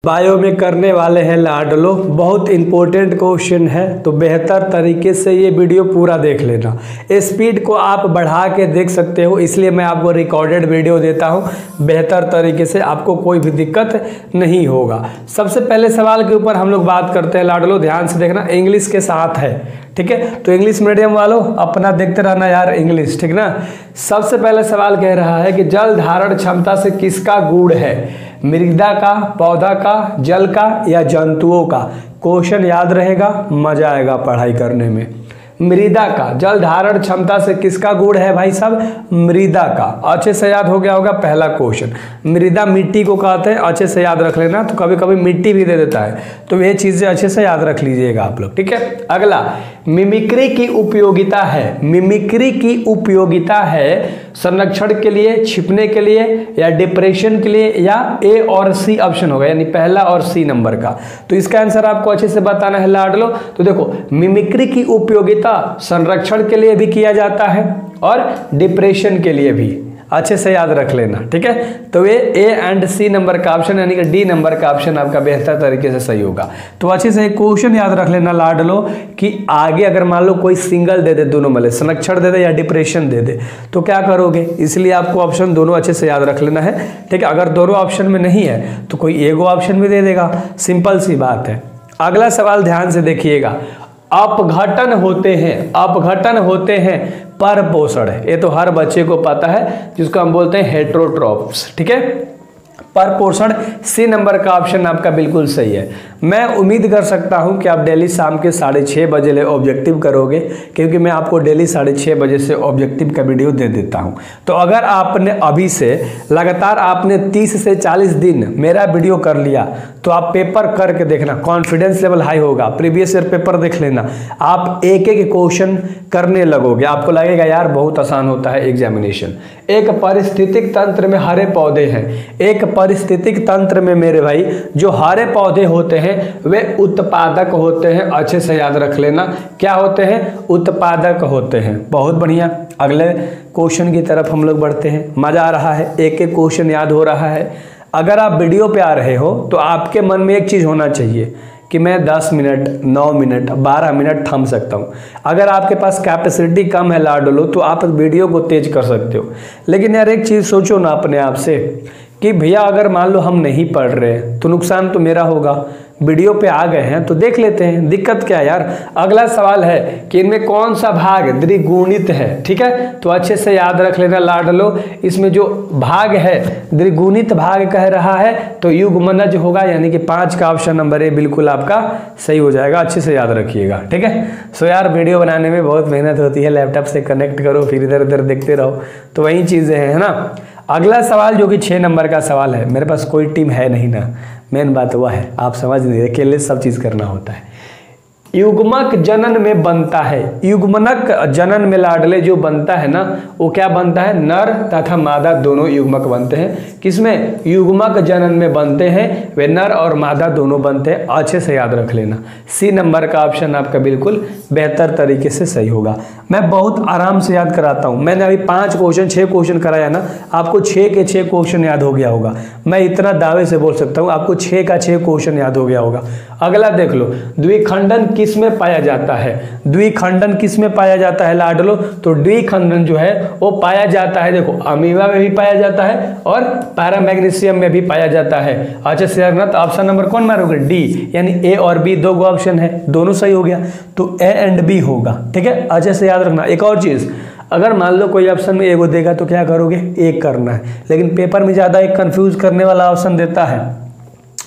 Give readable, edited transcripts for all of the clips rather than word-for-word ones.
Bio में करने वाले हैं लाडलो। बहुत इंपॉर्टेंट क्वेश्चन है, तो बेहतर तरीके से ये वीडियो पूरा देख लेना। स्पीड को आप बढ़ा के देख सकते हो, इसलिए मैं आपको रिकॉर्डेड वीडियो देता हूँ। बेहतर तरीके से आपको कोई भी दिक्कत नहीं होगा। सबसे पहले सवाल के ऊपर हम लोग बात करते हैं लाडलो, ध्यान से देखना, इंग्लिश के साथ है, ठीक है। तो इंग्लिश मीडियम वालों अपना देखते रहना यार इंग्लिश, ठीक ना। सबसे पहले सवाल कह रहा है कि जल धारण क्षमता से किसका गुण है? मृदा का, पौधा का, जल का या जंतुओं का? क्वेश्चन याद रहेगा, मजा आएगा पढ़ाई करने में। मृदा का, जल धारण क्षमता से किसका गुण है भाई साहब? मृदा का। अच्छे से याद हो गया होगा पहला क्वेश्चन। मृदा मिट्टी को कहते हैं, अच्छे से याद रख लेना। तो कभी कभी मिट्टी भी दे देता है, तो ये चीजें अच्छे से याद रख लीजिएगा आप लोग, ठीक है। अगला, मिमिक्री की उपयोगिता है। मिमिक्री की उपयोगिता है संरक्षण के लिए, छिपने के लिए या डिप्रेशन के लिए, या ए और सी ऑप्शन होगा, यानी पहला और सी नंबर का। तो इसका आंसर आपको अच्छे से बताना है लाडलो। तो देखो, मिमिक्री की उपयोगिता संरक्षण के लिए भी किया जाता है और डिप्रेशन के लिए भी, अच्छे से याद रख लेना, ठीक है। तो ये ए एंड सी नंबर का ऑप्शन यानी कि डी नंबर का ऑप्शन आपका बेहतर तरीके से सही होगा। तो अच्छे से एक क्वेश्चन याद रख लेना लाडलो कि आगे अगर मान लो कोई सिंगल दे दे, दोनों में संरक्षण दे दे या डिप्रेशन दे दे, तो क्या करोगे? इसलिए आपको ऑप्शन दोनों अच्छे से याद रख लेना है, ठीक है। अगर दोनों ऑप्शन में नहीं है तो कोई एगो ऑप्शन भी दे देगा, सिंपल सी बात है। अगला सवाल ध्यान से देखिएगा, अपघटन होते हैं, अपघटन होते हैं पर पोषण। ये तो हर बच्चे को पता है, जिसको हम बोलते हैं हेट्रोट्रॉप्स, ठीक है। पर पोषण सी नंबर का ऑप्शन आपका बिल्कुल सही है। मैं उम्मीद कर सकता हूं कि आप डेली शाम के 6:30 बजे ले ऑब्जेक्टिव करोगे, क्योंकि मैं आपको डेली 6:30 बजे से ऑब्जेक्टिव का वीडियो दे देता हूं। तो अगर आपने अभी से लगातार आपने 30 से 40 दिन मेरा वीडियो कर लिया, तो आप पेपर करके देखना, कॉन्फिडेंस लेवल हाई होगा। प्रीवियस ईयर पेपर देख लेना, आप एक एक क्वेश्चन करने लगोगे, आपको लगेगा यार बहुत आसान होता है एग्जामिनेशन। एक पारिस्थितिक तंत्र में हरे पौधे हैं, एक पारिस्थितिक तंत्र में मेरे भाई जो हरे पौधे होते हैं वे उत्पादक होते हैं। अच्छे से याद रख लेना, क्या होते हैं? उत्पादक होते हैं। बहुत बढ़िया, अगले क्वेश्चन की तरफ हम लोग बढ़ते हैं। मजा आ रहा है, एक एक क्वेश्चन याद हो रहा है। अगर आप वीडियो पे आ रहे हो तो आपके मन में एक चीज होना चाहिए कि मैं 10 मिनट, 9 मिनट, 12 मिनट थम सकता हूँ। अगर आपके पास कैपेसिटी कम है लाडलो, तो आप वीडियो को तेज कर सकते हो। लेकिन यार एक चीज़ सोचो ना अपने आप से कि भैया अगर मान लो हम नहीं पढ़ रहे तो नुकसान तो मेरा होगा। वीडियो पे आ गए हैं तो देख लेते हैं, दिक्कत क्या है यार। अगला सवाल है कि इनमें कौन सा भाग द्विगुणित है, ठीक है। तो अच्छे से याद रख लेना लाडलो, इसमें जो भाग है द्विगुणित भाग कह रहा है तो युग्मनज होगा, यानी कि 5 का ऑप्शन नंबर ए बिल्कुल आपका सही हो जाएगा। अच्छे से याद रखिएगा, ठीक है। सो यार वीडियो बनाने में बहुत मेहनत होती है, लैपटॉप से कनेक्ट करो फिर इधर उधर देखते रहो, तो वही चीज़ें हैं, है ना। अगला सवाल जो कि 6 नंबर का सवाल है, मेरे पास कोई टीम है नहीं ना, मेन बात वह है, आप समझ नहीं, अकेले सब चीज़ करना होता है। युग्मक जनन में बनता है, युग्मनक जनन में लाडले जो बनता है ना, वो क्या बनता है? नर तथा मादा दोनों युग्मक बनते हैं। किसमें? युग्मक जनन में बनते हैं, वे नर और मादा दोनों बनते हैं। अच्छे से याद रख लेना, सी नंबर का ऑप्शन आपका बिल्कुल बेहतर तरीके से सही होगा। मैं बहुत आराम से याद कराता हूँ, मैंने अभी 5 क्वेश्चन 6 क्वेश्चन कराया ना, आपको 6 के 6 क्वेश्चन याद हो गया होगा। मैं इतना दावे से बोल सकता हूँ आपको 6 का 6 क्वेश्चन याद हो गया होगा। अगला देख लो, द्विखंडन किस में पाया जाता है? द्विखंडन किस में पाया जाता है लाडलो? तो द्विखंडन जो है वो पाया जाता है, देखो अमीबा में भी पाया जाता है और पैरामैग्नीशियम में भी पाया जाता है। अच्छे से रखना, तो ऑप्शन नंबर कौन मारोगे? डी, यानी ए और बी दो ऑप्शन है, दोनों सही हो गया, तो ए एंड बी होगा, ठीक है। अच्छे से याद रखना। एक और चीज, अगर मान लो कोई ऑप्शन में एगो देगा तो क्या करोगे? एक करना है, लेकिन पेपर में ज्यादा एक कंफ्यूज करने वाला ऑप्शन देता है,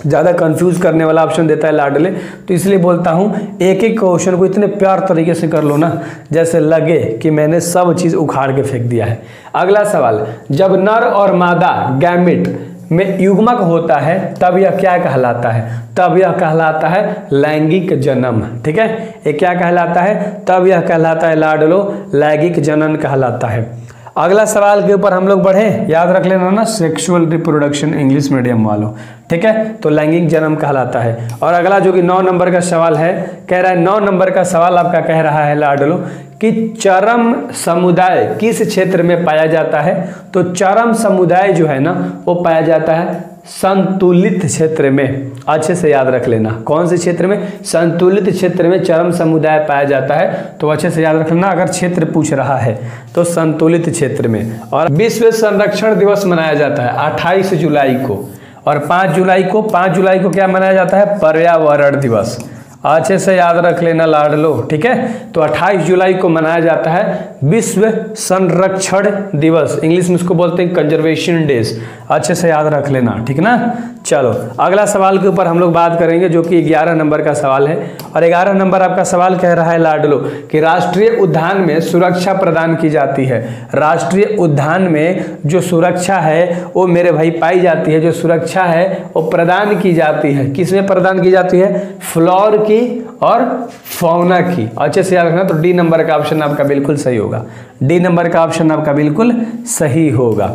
ज़्यादा कंफ्यूज करने वाला ऑप्शन देता है लाडले, तो इसलिए बोलता हूँ एक एक क्वेश्चन को इतने प्यार तरीके से कर लो ना, जैसे लगे कि मैंने सब चीज़ उखाड़ के फेंक दिया है। अगला सवाल, जब नर और मादा गैमेट में युग्मक होता है तब यह क्या कहलाता है? तब यह कहलाता है लैंगिक जन्म, ठीक है। ये क्या कहलाता है? तब यह कहलाता है लाडलो लैंगिक जनन कहलाता है। अगला सवाल के ऊपर हम लोग बढ़े, याद रख लेना ना, सेक्सुअल रिप्रोडक्शन इंग्लिश मीडियम वालों, ठीक है। तो लैंगिक जन्म कहलाता है। और अगला जो कि 9 नंबर का सवाल है, कह रहा है 9 नंबर का सवाल आपका कह रहा है लाडलो कि चरम समुदाय किस क्षेत्र में पाया जाता है? तो चरम समुदाय जो है ना वो पाया जाता है संतुलित क्षेत्र में, अच्छे से याद रख लेना, कौन से क्षेत्र में? संतुलित क्षेत्र में चरम समुदाय पाया जाता है, तो अच्छे से याद रख लेना अगर क्षेत्र पूछ रहा है तो संतुलित क्षेत्र में। और विश्व संरक्षण दिवस मनाया जाता है 28 जुलाई को, और 5 जुलाई को क्या मनाया जाता है? पर्यावरण दिवस। अच्छे से याद रख लेना लाडलो, ठीक है। तो 28 जुलाई को मनाया जाता है विश्व संरक्षण दिवस, इंग्लिश में इसको बोलते हैं कंजर्वेशन डेज, अच्छे से याद रख लेना, ठीक ना। चलो अगला सवाल के ऊपर हम लोग बात करेंगे जो कि 11 नंबर का सवाल है। और 11 नंबर आपका सवाल कह रहा है लाडलो कि राष्ट्रीय उद्यान में सुरक्षा प्रदान की जाती है। राष्ट्रीय उद्यान में जो सुरक्षा है वो मेरे भाई पाई जाती है, जो सुरक्षा है वो प्रदान की जाती है। किसमें प्रदान की जाती है? फ्लोर की और फौना की। अच्छे से याद रखना। तो डी नंबर का ऑप्शन आपका बिल्कुल सही होगा, डी नंबर का ऑप्शन आपका बिल्कुल सही होगा।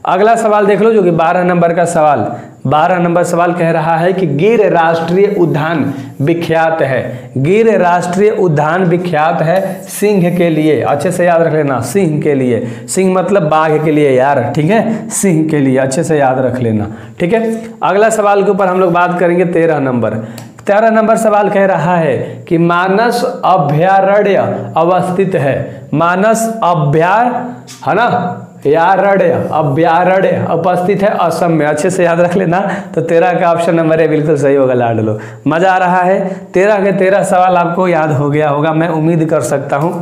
अगला सवाल देख लो जो कि 12 नंबर का सवाल। 12 नंबर सवाल कह रहा है कि गिर राष्ट्रीय उद्यान विख्यात है। गिर राष्ट्रीय उद्यान विख्यात है सिंह के लिए। अच्छे से याद रख लेना, सिंह के लिए। सिंह मतलब बाघ के लिए यार, ठीक है, सिंह के लिए, अच्छे से याद रख लेना, ठीक है। अगला सवाल के ऊपर हम लोग बात करेंगे 13 नंबर। 13 नंबर सवाल कह रहा है कि मानस अभयारण्य अवस्थित है। मानस अभयारण्य उपस्थित है असम में। अच्छे से याद रख लेना। तो 13 का ऑप्शन नंबर है बिल्कुल सही होगा लाडलो। मजा आ रहा है। 13 के 13 सवाल आपको याद हो गया होगा, मैं उम्मीद कर सकता हूँ,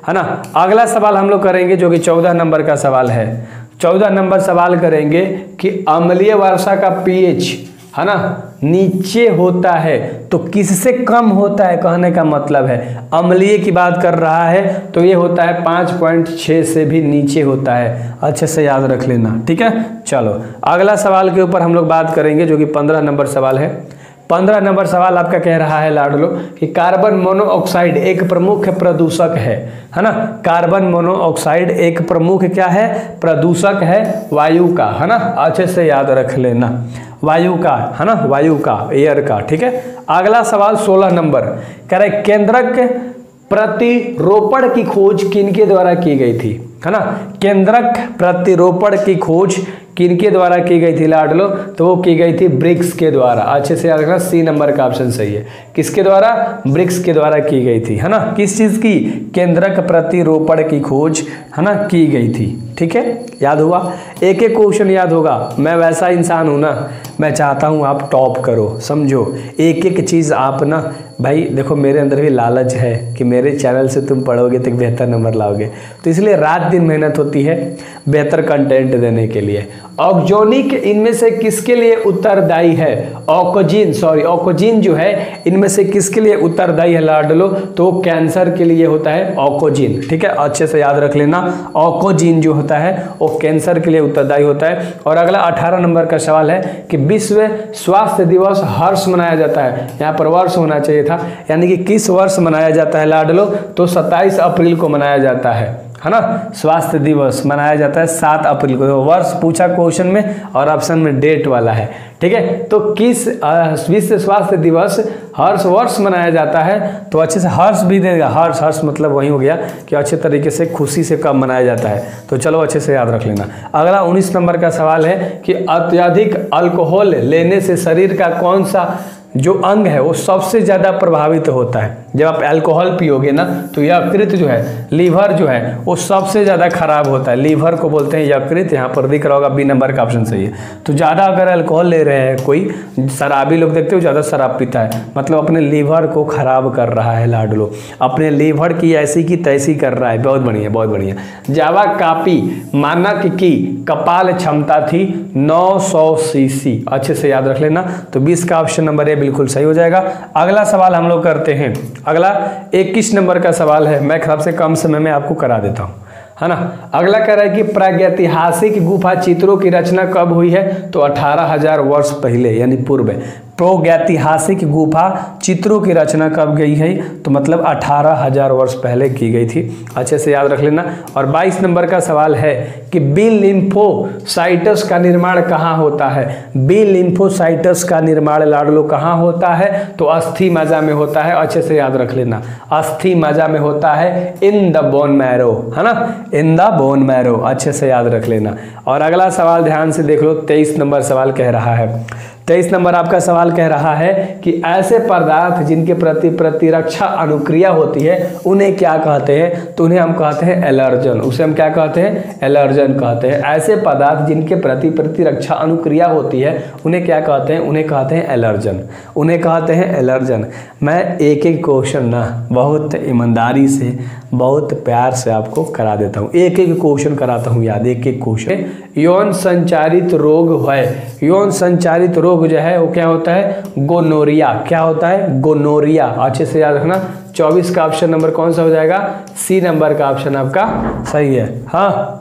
है ना। अगला सवाल हम लोग करेंगे जो कि 14 नंबर का सवाल है। 14 नंबर सवाल करेंगे कि अम्लीय वर्षा का pH, है ना, नीचे होता है तो किससे कम होता है? कहने का मतलब है अम्लीय की बात कर रहा है तो ये होता है 5.6 से भी नीचे होता है। अच्छे से याद रख लेना, ठीक है। चलो अगला सवाल के ऊपर हम लोग बात करेंगे जो कि 15 नंबर सवाल है। 15 नंबर सवाल आपका कह रहा है लाडलो कि कार्बन मोनोऑक्साइड एक प्रमुख प्रदूषक है ना। कार्बन मोनोऑक्साइड एक प्रमुख क्या है? प्रदूषक है वायु का, है ना। अच्छे से याद रख लेना, वायु का, है ना, वायु का, एयर का, ठीक है। अगला सवाल 16 नंबर कह रहे केंद्रक प्रतिरोपण की खोज किनके द्वारा की गई थी, है ना। केंद्रक प्रतिरोपण की खोज किनके द्वारा की गई थी लाडलो? तो वो की गई थी ब्रिक्स के द्वारा। अच्छे से याद रखना, सी नंबर का ऑप्शन सही है। किसके द्वारा? ब्रिक्स के द्वारा की गई थी, है ना। किस चीज की? केंद्रक प्रतिरोपण की खोज, है ना, की गई थी, ठीक है। याद हुआ? एक एक क्वेश्चन याद होगा। मैं वैसा इंसान हूं ना, मैं चाहता हूं आप टॉप करो, समझो। एक एक चीज आप ना भाई देखो, मेरे अंदर भी लालच है कि मेरे चैनल से तुम पढ़ोगे तो बेहतर नंबर लाओगे, तो इसलिए रात दिन मेहनत होती है बेहतर कंटेंट देने के लिए। ऑक्जेनिक इनमें से किसके लिए उत्तरदायी है? ऑकोजिन जो है इनमें से किसके लिए उत्तरदायी है लाडलो? तो कैंसर के लिए होता है ऑकोजिन, ठीक है। अच्छे से याद रख लेना, ऑकोजिन जो होता है वो कैंसर के लिए उत्तरदायी होता है। और अगला 18 नंबर का सवाल है कि विश्व स्वास्थ्य दिवस हर्ष मनाया जाता है। यहाँ पर वर्ष होना चाहिए था, यानी कि किस वर्ष मनाया जाता है लाडलो? तो 27 अप्रैल को मनाया जाता है ना। स्वास्थ्य दिवस मनाया जाता है 7 अप्रैल को। वर्ष पूछा क्वेश्चन में और ऑप्शन में डेट वाला है, ठीक है। तो किस विश्व स्वास्थ्य दिवस हर्ष वर्ष मनाया जाता है? तो अच्छे से हर्ष भी देगा, हर्ष मतलब वही हो गया कि अच्छे तरीके से खुशी से कब मनाया जाता है। तो चलो अच्छे से याद रख लेना। अगला 19 नंबर का सवाल है कि अत्यधिक अल्कोहल लेने से शरीर का कौन सा जो अंग है वो सबसे ज़्यादा प्रभावित होता है? जब आप अल्कोहल पियोगे ना तो यकृत जो है, लीवर जो है, वो सबसे ज़्यादा खराब होता है। लीवर को बोलते हैं यकृत, यहाँ पर दिख रहा होगा, बी नंबर का ऑप्शन सही है। तो ज़्यादा अगर अल्कोहल ले रहे हैं, कोई शराबी लोग देखते हो ज़्यादा शराब पीता है, मतलब अपने लीवर को खराब कर रहा है लाडलो, अपने लीवर की ऐसी की तैसी कर रहा है। बहुत बढ़िया, बहुत बढ़िया। जावा कापी मानक की कपाल क्षमता थी 900 cc। अच्छे से याद रख लेना। तो 20 का ऑप्शन नंबर है बिल्कुल सही हो जाएगा। अगला सवाल हम लोग करते हैं। अगला 21 नंबर का सवाल है, मैं खराब से कम समय में आपको करा देता हूं, है ना। अगला कह रहा है कि प्रागैतिहासिक गुफा चित्रों की रचना कब हुई है? तो 18,000 वर्ष पहले, यानी पूर्व। प्रागैतिहासिक गुफा चित्रों की रचना कब गई है? तो मतलब 18,000 वर्ष पहले की गई थी। अच्छे से याद रख लेना। और 22 नंबर का सवाल है कि बी लिम्फोसाइट्स का निर्माण कहाँ होता है? बी लिम्फोसाइट्स का निर्माण लाडलो कहाँ होता है? तो अस्थि मज्जा में होता है। अच्छे से याद रख लेना, अस्थि मज्जा में होता है, इन द बोन मैरो, है ना, इन द बोन मैरो। अच्छे से याद रख लेना। और अगला सवाल ध्यान से देख लो, 23 नंबर सवाल कह रहा है, 23 नंबर आपका सवाल कह रहा है कि ऐसे पदार्थ जिनके प्रति प्रतिरक्षा अनुक्रिया होती है उन्हें क्या कहते हैं? तो उन्हें हम कहते हैं एलर्जन। उसे हम क्या कहते हैं? एलर्जन कहते हैं। ऐसे पदार्थ जिनके प्रति प्रतिरक्षा अनुक्रिया होती है उन्हें क्या कहते हैं? उन्हें कहते हैं एलर्जन, उन्हें कहते हैं एलर्जन। मैं एक एक क्वेश्चन ना बहुत ईमानदारी से, बहुत प्यार से आपको करा देता हूँ, एक एक क्वेश्चन कराता हूँ याद, एक एक क्वेश्चन। यौन संचारित रोग है, यौन संचारित रोग जो है वो क्या होता है? गोनोरिया। क्या होता है? गोनोरिया। अच्छे से याद रखना। 24 का ऑप्शन नंबर कौन सा हो जाएगा? सी नंबर का ऑप्शन आपका सही है। हाँ,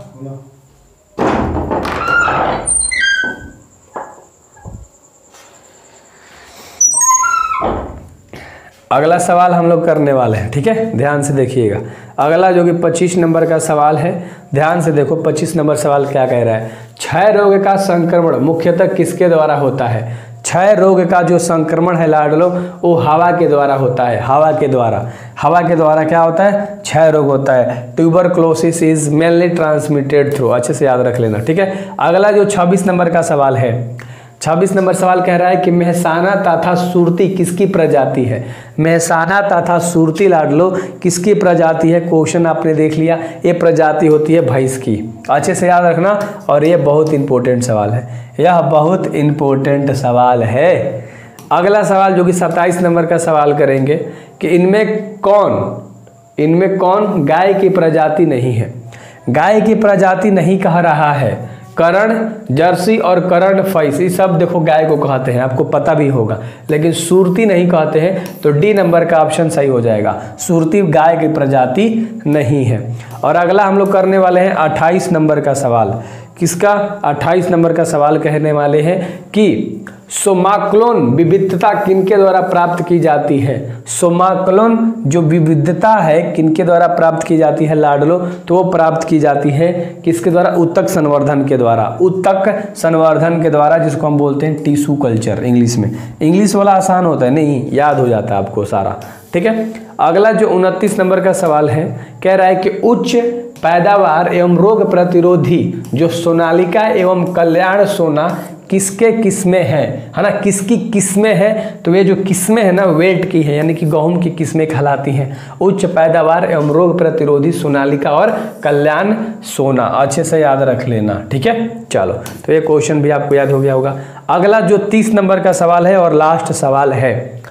अगला सवाल हम लोग करने वाले हैं, ठीक है, ध्यान से देखिएगा। अगला जो कि 25 नंबर का सवाल है, ध्यान से देखो 25 नंबर सवाल क्या कह रहा है? क्षय रोग का संक्रमण मुख्यतः किसके द्वारा होता है? क्षय रोग का जो संक्रमण है लाडलो वो हवा के द्वारा होता है, हवा के द्वारा। हवा के द्वारा क्या होता है? क्षय रोग होता है। Tuberculosis is mainly transmitted through. अच्छे से याद रख लेना, ठीक है। अगला जो 26 नंबर का सवाल है, 26 नंबर सवाल कह रहा है कि मेहसाना तथा सुरती किसकी प्रजाति है? मेहसाना तथा सुरती लाडलो किसकी प्रजाति है? क्वेश्चन आपने देख लिया, ये प्रजाति होती है भैंस की। अच्छे से याद रखना। और ये बहुत इंपॉर्टेंट सवाल है, यह बहुत इंपॉर्टेंट सवाल है। अगला सवाल जो कि 27 नंबर का सवाल करेंगे कि इनमें कौन गाय की प्रजाति नहीं है? गाय की प्रजाति नहीं कह रहा है। करण, जर्सी और करण फैस, ये सब देखो गाय को कहते हैं, आपको पता भी होगा, लेकिन सुरती नहीं कहते हैं। तो डी नंबर का ऑप्शन सही हो जाएगा, सुरती गाय की प्रजाति नहीं है। और अगला हम लोग करने वाले हैं 28 नंबर का सवाल। किसका? 28 नंबर का सवाल कहने वाले हैं कि सोमाक्लोन विविधता किनके द्वारा प्राप्त की जाती है? सोमाक्लोन जो विविधता है किनके द्वारा प्राप्त की जाती है लाडलो? तो वो प्राप्त की जाती है किसके द्वारा? उत्तक संवर्धन के द्वारा, उत्तक संवर्धन के द्वारा, जिसको हम बोलते हैं टिश्यू कल्चर इंग्लिश में। इंग्लिश वाला आसान होता है, नहीं याद हो जाता है आपको सारा, ठीक है। अगला जो 29 नंबर का सवाल है, कह रहा है कि उच्च पैदावार एवं रोग प्रतिरोधी जो सोनालिका एवं कल्याण सोना किसके किस्में हैं, है ना, किसकी किस्में हैं? तो ये जो किस्में हैं ना वेट की है, यानी कि गेहूं की किस्में कहलाती हैं। उच्च पैदावार एवं रोग प्रतिरोधी सोनालिका और कल्याण सोना। अच्छे से याद रख लेना, ठीक है। चलो, तो ये क्वेश्चन भी आपको याद हो गया होगा। अगला जो 30 नंबर का सवाल है और लास्ट सवाल है,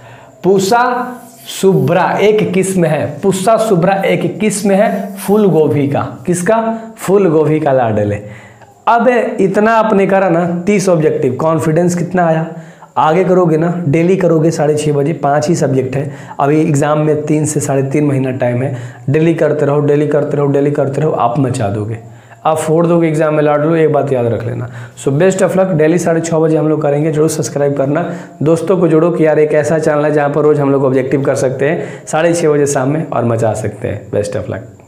पूसा शुभ्रा एक किस्म है, पुष्पा शुभ्रा एक किस्म है फूल गोभी का। किसका? फूल गोभी का लाडले। अब इतना आपने करा ना, 30 ऑब्जेक्टिव, कॉन्फिडेंस कितना आया? आगे करोगे ना, डेली करोगे 6:30 बजे, 5 ही सब्जेक्ट है अभी एग्जाम में, 3 से 3.5 महीना टाइम है। डेली करते रहो, डेली करते रहो, डेली करते रहो, आप मचा दोगे, आप फोड़ दोगे एग्जाम में लाडलो, एक बात याद रख लेना। So best of luck. Daily 6:30 बजे हम लोग करेंगे, जरूर सब्सक्राइब करना, दोस्तों को जोड़ो कि यार एक ऐसा चैनल है जहाँ पर रोज हम लोग ऑब्जेक्टिव कर सकते हैं 6:30 बजे शाम में और मचा सकते हैं। Best of luck.